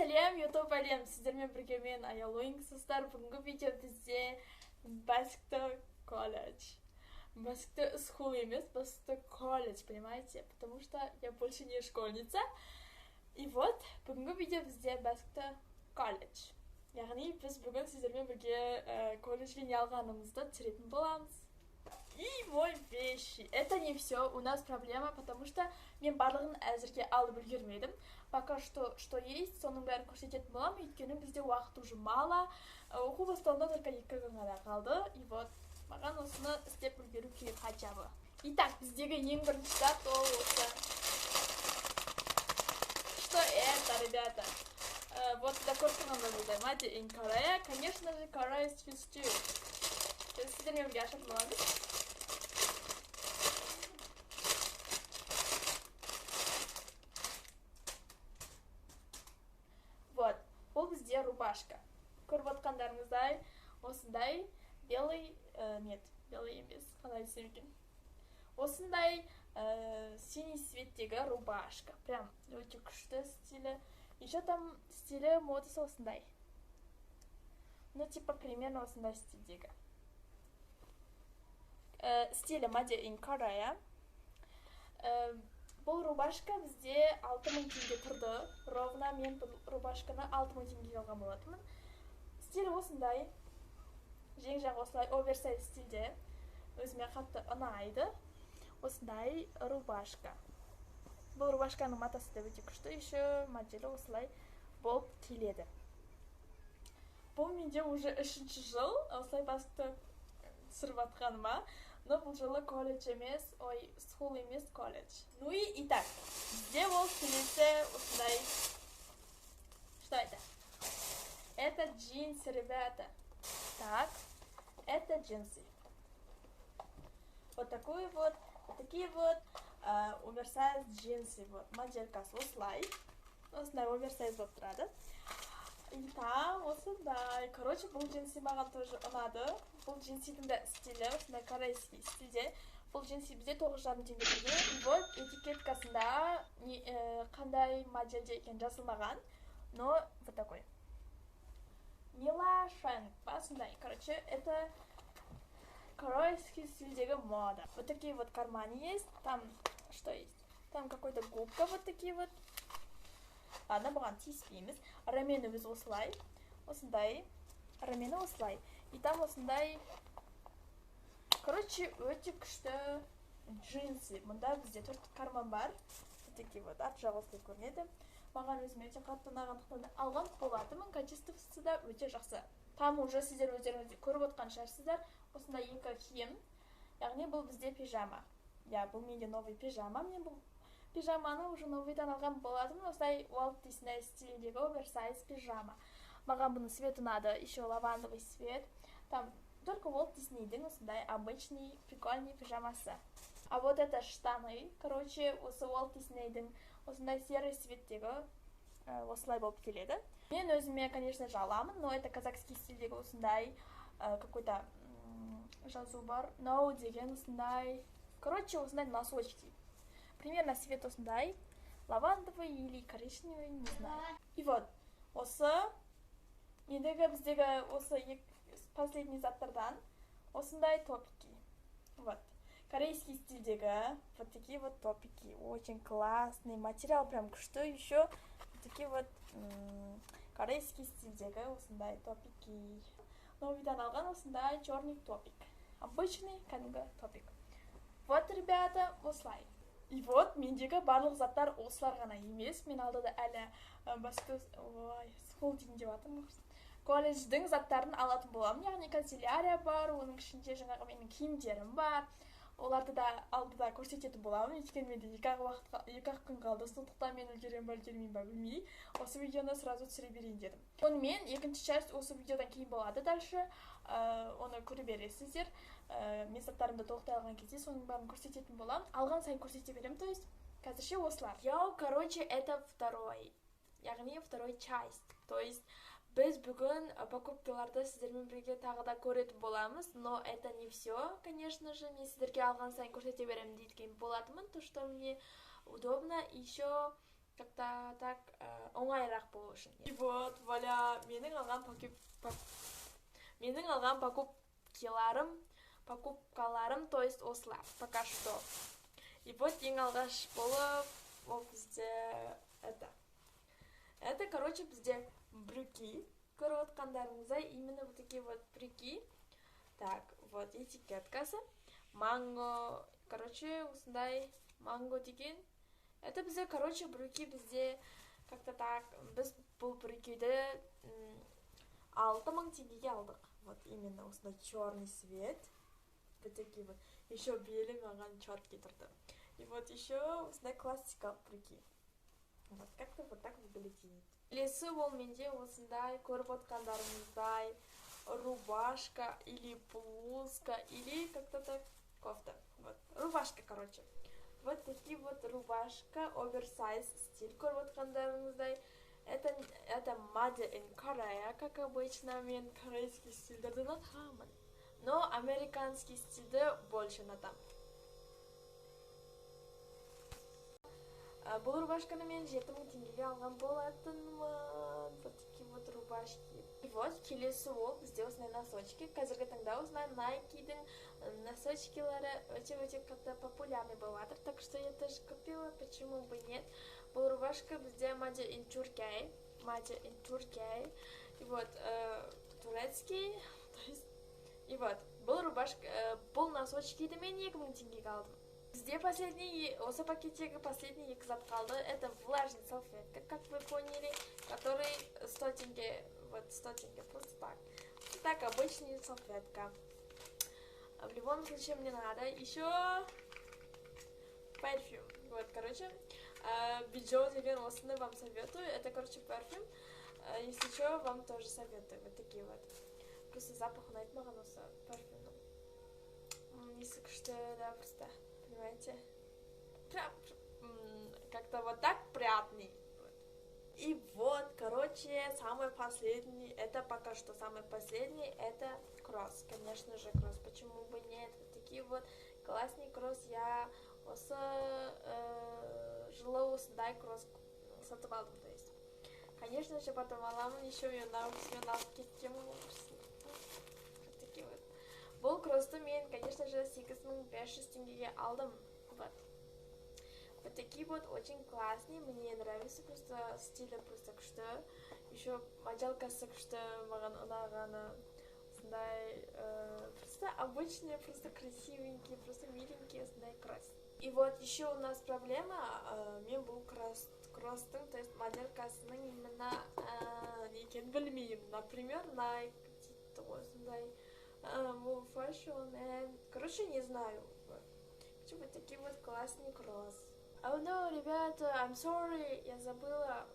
сәлем, YouTube әлем. Сіздермен бірге мен аялойыңсыздар. Бүгінгі видео бізде Баскты колледж. Баскты school емес, Баскты колледж, понимаете? Потому что я больше не школьница. И вот, бүгінгі видео бізде Баскты колледж. Яғни біз бүгін сіздермен бірге колледжге не алғанымызды түсіретін боламыз. И мой вещи. Это не все. У нас проблема, потому что мен барлығын әзірге алып үлгермедім. Пока что есть, соның бәрін көрсететін боламын, өйткені бізде уақыт уже мало. Оқу басталуына только 2 күн ғана қалды. И вот, маған осыны істеп үлгеру керек хотя бы. Итак, біздегі ең бірінші зат ол осы. Что это, ребята? Вот такой феномен, Made in Korea. Конечно же, Korea's Fist. Сіздермен бірге ашып боламыз. Вот, бұл бізде рубашка. Көріп отқандарыңыздай, осындай белый, нет, белый емес, қалай десем екен. Осындай синий цветтегі рубашка. Прям өте күшті стилі. Еще там стилі модасы осындай. Ну, типа, примерно осындай стилдегі. Стилі Made in Korea. Бұл рубашка бізде 6000 теңге тұрды. Ровно мен бұл рубашканы 6000 теңге алған болатынмын. Стилі осындай. Жең жағы осылай оверсайз стилде. Өзіме қатты ұнайды. Осындай рубашка. Бұл рубашканың матасы да өте күшті. Еще моделі осылай болып келеді. Бұл менде уже 3-ші жыл. Осылай басты түсіріп атқаныма. Но бұл жылы колледж емес, school емес, колледж. Ну и итак, бізде ол келесі осындай. Что это? Это джинсы, ребята. Так, это джинсы. Вот такие вот оверсайз джинсы. Вот, моделькасы осылай. Осындай оверсайз болып тұрады. И там осындай. Короче, бұл джинсы маған тоже ұнады. Бұл джинсидің да стилі, осындай корейский стилде. Бұл джинси бізде 9,5 теңге тұрды. И вот этикеткасында қандай модельде екен жазылмаған. Но вот такой. Мила Шэнк. Басындай. Короче, это корейский стильдегі мода. Вот такие вот карманы есть. Там что есть? Там какой-то губка вот такие вот. Ладно, бұған тиіспейміз. Рамені біз осылай. Осындай. Рамені осылай. И там осындай. Короче, өте күшті джинсы. Мұнда бізде 4 карман бар. Вот такие вот. Арт жағы осылай көрінеді. Маған өзіме өте қатты ұнағандықтан алған болатынмын. Качествосы да өте жақсы. Там уже сіздер өздеріңізде көріп отқан шығарсыздар. Осындай екі киім. Яғни бұл бізде пижама. Я, бұл менде новый пижама. Мен бұл пижаманы уже новыйдан алған болатынмын. Осылай Walt Disney стиліндегі оверсайз пижама. Маған бұның цвет ұнады. Еще лавандовый цвет. Там только Walt Disneyдің осындай обычный прикольный пижамасы. А вот это штаны. Короче, осы Walt Disneyдің осындай серый цветтегі осылай болып келеді. Мен өзіме, конечно же, аламын, но это казахский стилдегі осындай какой-то жазу бар. No деген осындай. Короче, осындай носочки. Примерно цвет осындай. Лавандовый или коричневый, не знаю. И вот, осы ендігі біздегі осы последний заттардан осындай топики. Вот. Корейский стилдегі вот такие вот топики. Очень классный. Материал прям күшті. Еще вот такие вот корейский стилдегі осындай топики. Новыйдан алған осындай черный топик. Обычный кәдімгі топик. Вот, ребята, осылай. И вот, мендегі барлық заттар осылар ғана емес. Мен алдыда әлі басты school дейін деп атым. Колледждің заттарын алатын боламын. Яғни канцелярия бар, оның ішінде жаңағы менің киімдерім бар. Оларды да алдыда көрсететін боламын. Өйткені менде 2 күн қалды. Сондықтан мен үлгерем ба үлгермеймін ба білмей. Осы видеоны сразу түсіре берейін дедім. Онымен екінші часть осы видеодан кейін болады. Дальше оны көре бересіздер. Мен заттарымды толықтай алған кезде соның бәрін көрсететін боламын. Алған сайын көрсете берем, то есть қазірше осылар. Короче, это второй. Яғни второй часть. То есть біз бүгін покупкаларды сіздермен бірге тағы да көретін боламыз, но это не все, конечно же. Мен сіздерге алған сайын көрсете беремін дейткен болатынмын, то что мне удобно. Еще как-то так оңайырақ болу үшін. И вот, вуаля, менің алған покупкаларым, то есть осылар, пока что. И вот ең алғаш болып, ол бізде это, короче, бізде брюки. Көріп отқандарыңыздай, именно вот такие вот брюки. Так, вот этикеткасы. Манго, короче, осындай манго деген. Это бізде, короче, брюки бізде как-то так, біз бұл брюкиді 6000 теңгеге алдық. Вот именно осындай черный цвет. Вот такие вот. Еще белый маған четкий тұрды. И вот еще осындай классикалық брюки. Вот как-то вот так выглядит. Келесі ол менде осындай көріп отқандарыңыздай рубашка или блузка или как-то так кофта. Вот рубашка, короче. Вот такие вот рубашка, оверсайз стиль көріп отқандарыңыздай. Это Made in Korea, как обычно, мен корейский стильдерді ұнатамын. Но американский стильді больше ұнатам. Бұл рубашканы мен 7000 теңгеге алған болатынмын. Вот такие вот рубашки. И вот келесі ол бізде осындай носочки. Қазіргі таңда осындай Nike'дің носочкилары өте қатты популярный болып жатыр. Так что я тоже купила, почему бы нет. Бұл рубашка бізде Made in Turkey. И вот турецкий. И вот бұл рубашка, бұл носочкиді мен 2000 теңгеге алдым. Здесь осы пакеттегі последний екі зат қалды. Это влажный салфетка, как вы поняли, который 100 тенге, вот 100 тенге, просто так. Так, обычная салфетка. В любом случае мне надо еще парфюм. Вот, короче, Биджоу деген осыны вам советую. Это, короче, парфюм. Если что, вам тоже советую. Вот такие вот. Просто запах ұнайтмаған осы парфюмның. Несі күшті, да, просто. Понимаете? Прям как-то вот так приятный. И вот, короче, самый последний, это пока что самый последний, это кросс. Конечно же, кросс. Почему бы нет? Вот такие вот классные кросс. Я осы жылы осындай кросс сатып алдым, то есть. Конечно же, потом аламын еще мен алып кеткенмін. Вот такие вот. Бұл кроссты мен, конечно же, 8500 теңгеге алдым. Вот такие вот очень классные, мне нравится, просто стиль просто күшті. Еще моделкасы күшті, маған ұнағаны. Сондай, просто обычные, просто красивенькие, просто миленькие, сондай кросс. И вот еще у нас проблема, мен бұл кросстың, то есть моделкасының именно екенін білмеймін. Например, Nike, сондай. Fashion and... Короче, не знаю. Вот такие вот классные кросс. Oh no, ребята, I'm sorry, я забыла.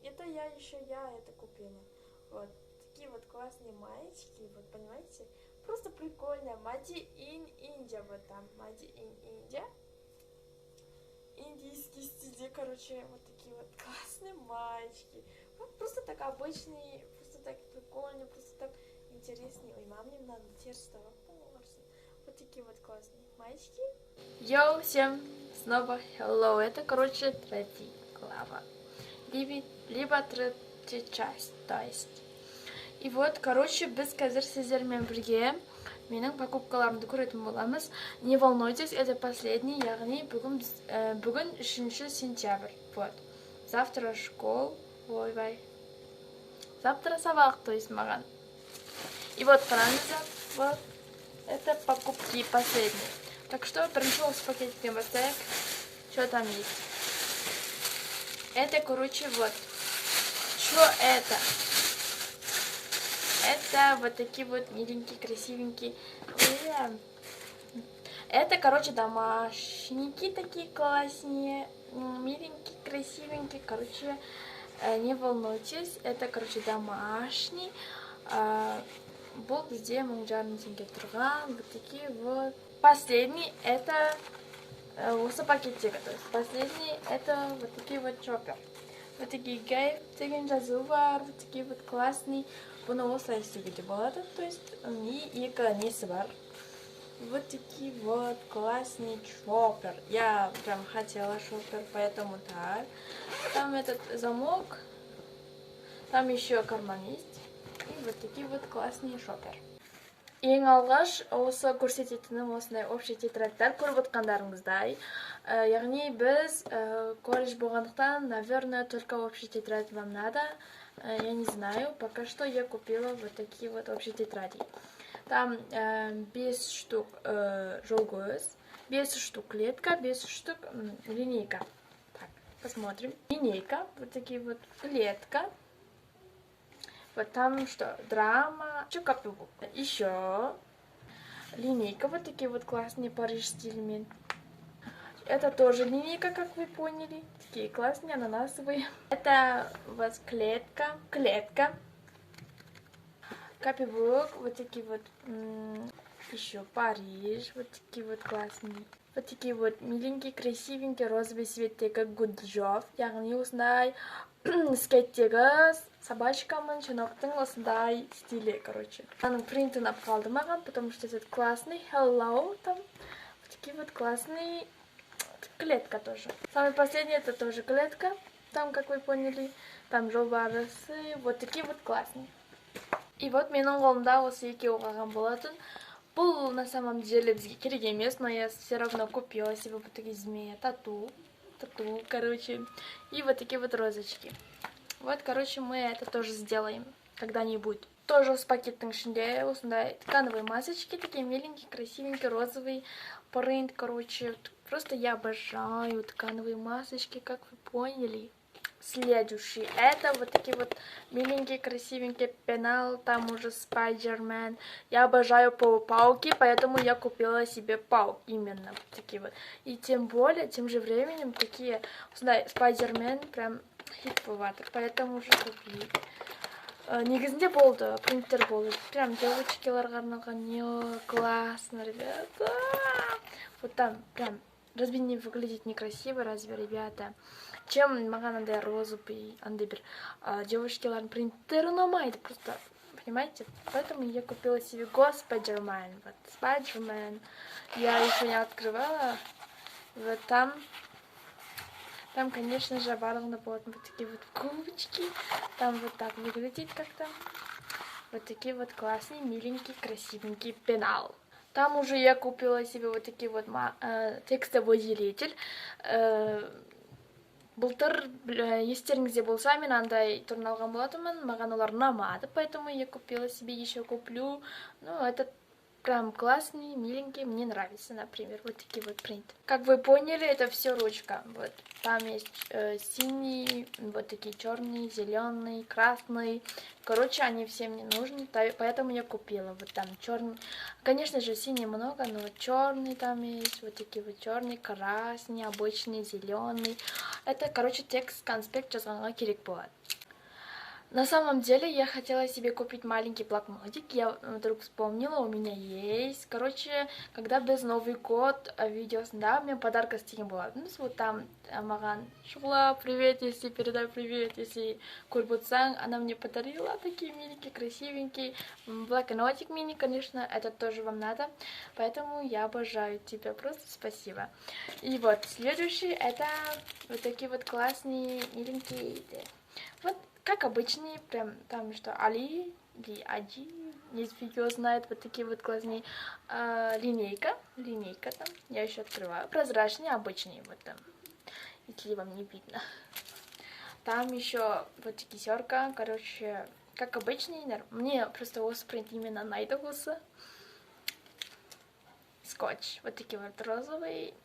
Это я это купила. Вот такие вот классные маечки, вот понимаете? Просто прикольно. Made in India, вот там. Made in India. Индийский стиль, короче, вот такие вот классные маечки. Вот просто так обычные, просто так прикольно, просто так интереснее. Ой, мам, мне надо терство. Вот такие вот классные маечки. Йоу, всем снова hello. Это, короче, третья глава. Либо третья часть, то есть. И вот, короче, біз қазір сіздермен бірге менің покупкаларымды көретін боламыз. Не волнуйтесь, это последний, яғни бүгін 3 сентябрь. Вот. Завтра школ. Ой-бай. Завтра сабақ, то есть маған. И вот, қараңыздар, вот, это покупки последние. Так что, перейшел с пакетиком бастайық. Что там есть? Это, короче, вот. Что это? Это вот такие вот миленькие, красивенькие. Это, короче, домашники такие классные. Миленькие, красивенькие. Короче, не волнуйтесь. Это, короче, домашний. Бұл бізде 1000 теңге тұрған. Вот такие вот. Последний это осы пакеттегі. То есть последний это вот такие вот чоппер. Вот такие гайп деген жазу бар. Вот такие вот классный. Бұны осылай істеуге де болады. То есть екі несі бар. Вот такие вот классный шопер. Я прям хотела шопер, поэтому так. Там этот замок, там еще карман есть. И вот такие вот классные шопер. Ең алғаш осы көрсететінім осындай общий тетрадьтар көріп отқандарыңыздай. Яғни біз колледж болғандықтан, наверное, только общий тетрадь вам надо. Я не знаю, пока что я купила вот такие вот общие тетради. Там 5 штук жолгоз, 5 штук клетка, 5 штук линейка. Так, посмотрим. Линейка, вот такие вот клетка. Вот там что? Драма, чукапюбу. Еще линейка, вот такие вот классные парижские элементы. Это тоже линейка, как вы поняли. Такие классные ананасовые. Это у вас клетка. Капибук, вот такие вот, еще Париж, вот такие вот классные. Вот такие вот миленькие, красивенькие, розовый цветтегі гуджов. Яғни осындай скейттегі собачкамын, щеноктың осындай стиле, короче. Аның принтін алып қалды маған, потому что этот классный hello там. Вот такие вот классные. Клетка тоже. Самый последний это тоже клетка. Там, как вы поняли, там жолбарысы. Вот такие вот классные. И вот менің қолымда осы екеуі қалған болатын. Бұл на самом деле бізге керек емес, но я все равно купила себе вот такие змеи. Тату, короче. И вот такие вот розочки. Вот, короче, мы это тоже сделаем когда-нибудь. Тоже с пакеттің ішінде осындай ткановые масочки, такие миленькие, красивенькие, розовый принт, короче. Просто я обожаю ткановые масочки, как вы поняли. Следующий. Это вот такие вот миленькие, красивенькие пенал. Там уже Спайдермен. Я обожаю пауки, поэтому я купила себе паук. Именно вот такие вот. И тем более, тем же временем, такие, знаете, Спайдермен прям хитповатый. Поэтому уже купили. Негізінде болды, принтер болды. Прям девочкаларға арналған. Не, классно, ребята. Вот там прям разве не выглядит некрасиво, разве, ребята? Чем маған андай розовый, андай бір девушкалардың принтері ұнамайды, просто, понимаете? Поэтому я купила себе Спайдермен. Вот, Спайдермен. Я еще не открывала. Вот там, конечно же, барлығында болатын вот такие вот кубочки. Там вот так выглядит как-то. Вот такие вот классные, миленькие, красивенькие пенал. Там уже я купила себе вот такие вот текстовый делитель. Былтыр, естеріңізде болса, мен андай түрін алған болатынмын, маған олар ұнамады, поэтому я купила себе, еще куплю. Ну, этот прям классный, миленький, мне нравится, например, вот такие вот принты. Как вы поняли, это все ручка. Вот там есть синий, вот такие черный, зеленый, красный. Короче, они все мне нужны, поэтому я купила. Вот там черный. Конечно же, синий много, но черный там есть, вот такие вот черный, красный, обычный, зеленый. Это, короче, текст конспект жазғанға керек болады. На самом деле, я хотела себе купить маленький блокнотик. Я вдруг вспомнила, у меня есть. Короче, когда без Новый год видеосында мен подарка істеген болатын. Вот там маған Шула, привет, если передай привет, если көріп отырсаң, она мне подарила такие миленькие, красивенькие. Блокнотик мини, конечно, это тоже вам надо. Поэтому я обожаю тебя, просто спасибо. И вот, следующий, это вот такие вот классные, миленькие. Вот, как обычные, прям там что, Али или Ади, есть видео знает, вот такие вот классные. Линейка там, я еще открываю. Прозрачные, обычные, вот там, если вам не видно. Там еще вот кисерка, короче, как обычный. Мне просто принт именно найдагусы. Скотч, вот такие вот розовые,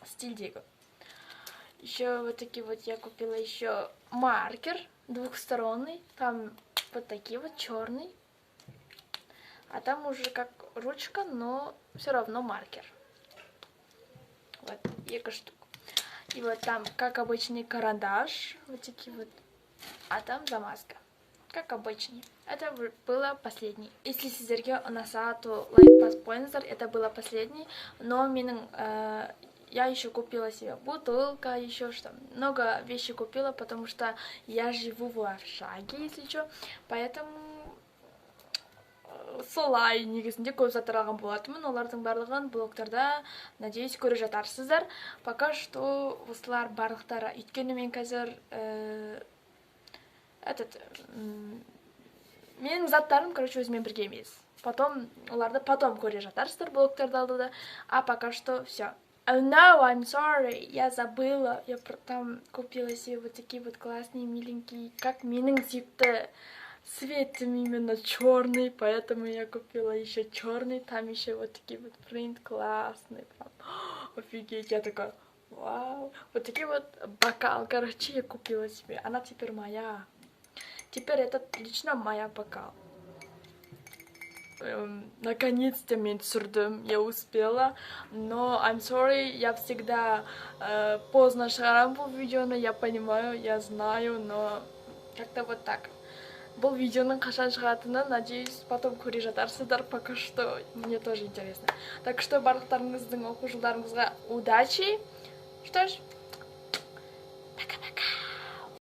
стиль Диго. Еще вот такие вот я купила еще маркер двухсторонний, там вот такие вот черный, а там уже как ручка, но все равно маркер. Вот, эко штука. И вот там, как обычный карандаш, вот такие вот, а там замазка, как обычный. Это было последний. Если сіздерге ұнаса, то лайк баспойыңыздар, это было последний, но я еще купила себе бутылка, еще что, много вещей купила, потому что я живу в общаге, если что, поэтому солай негізінде көп заттар алған болатынмын. Олардың барлығын блогтарда, надеюсь, көре жатарсыздар. Пока что осылар барлықтары. Өйткені мен қазір менің заттарым, короче, өзімен бірге емес. Потом оларды көре жатарсыздар блогтарда алдыда. А пока что все. Oh no, I'm sorry, я забыла. Я там купила себе вот такие вот классные, миленькие, как менің сүйікті цветом именно черный, поэтому я купила еще черный. Там еще вот такие вот принт классный, прям офигеть. Я такая, вау. Вот такие вот бокал, короче, я купила себе. Она теперь моя. Теперь это лично моя бокал. Наконец-то мен түсірдім, я успела, но I'm sorry, я всегда поздно шығарам бұл видеоны, я понимаю, я знаю, но как-то вот так. Бұл видеоның қашан шығатынын, надеюсь, потом көре жатарсыздар, пока что мне тоже интересно. Так что барлықтарыңыздың оқу жылдарыңызға удачи. Что ж,